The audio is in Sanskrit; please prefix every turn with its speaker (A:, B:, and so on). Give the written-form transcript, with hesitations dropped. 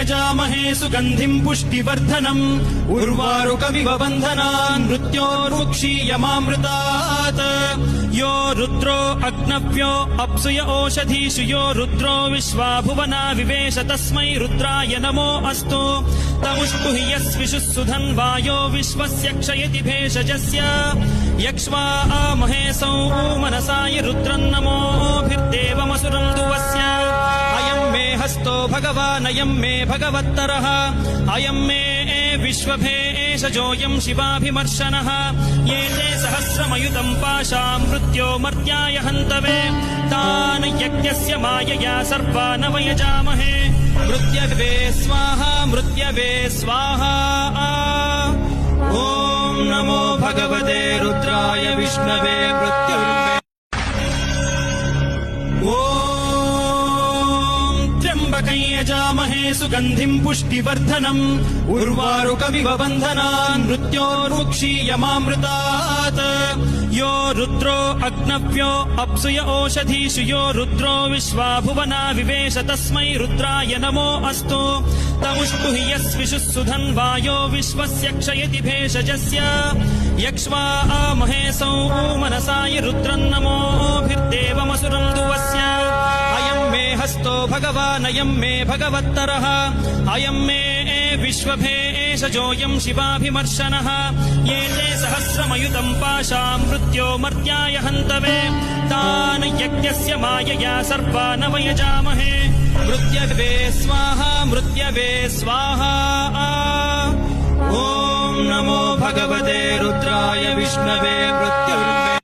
A: यजामहे सुगन्धिम् पुष्टिवर्धनम् उर्वारुकमिव बन्धनान् मृत्योर्मुक्षीयमामृतात् यो रुद्रो अग्नव्यो अप्सुय ओषधीषु यो रुद्रो विश्वा भुवना विवेश तस्मै रुद्राय नमो अस्तु तमुष्पुहि यस्विषुः सुधन्वायो विश्वस्य क्षयति भेषजस्य यक्ष्वा महे मनसाय रुद्रन्नमोभिर्देवमसुरम् दुवस्य अयम् मे हस्तो भगवान् अयम् मे भगवत्तरः अयम् मे विश्वभेषजोऽयम् शिवाभिमर्शनः ये ते सहस्रमयुतम् पाशाम् मृत्योमर्त्याय हन्तवे तान् यज्ञस्य मायया सर्वान् वयजामहे मृत्यवे स्वाहा मृत्यवे स्वाहा ॐ नमो भगवते रुद्राय विष्णवे मृत्युर्मे यजामहे सुगन्धिम् पुष्टिवर्धनम् उर्वारुकमिव बन्धनान् मृत्योर्मुक्षीयमामृतात् यो रुद्रो अग्नव्यो अप्सुय ओषधीषु यो रुद्रो विश्वा भुवना विवेश तस्मै रुद्राय नमो अस्तु तमुष्पुहि यस्विषुः सुधन्वायो विश्वस्य क्षयति भेषजस्य यक्ष्वा महे मनसाय रुद्रन्नमोभिर्देवमसुरम् दुवस्य अयम् मे हस्तो भगवान् अयम् मे भगवत्तरः अयम् मे विश्वभेषजोऽयम् शिवाभिमर्शनः ये ते सहस्रमयुतम् पाशाम् मृत्योमर्त्याय हन्तवे तान् यज्ञस्य मायया सर्वान् वयजामहे मृत्यवे स्वाहा मृत्यवे स्वाहा ॐ नमो भगवते रुद्राय विष्णवे मृत्युर्मे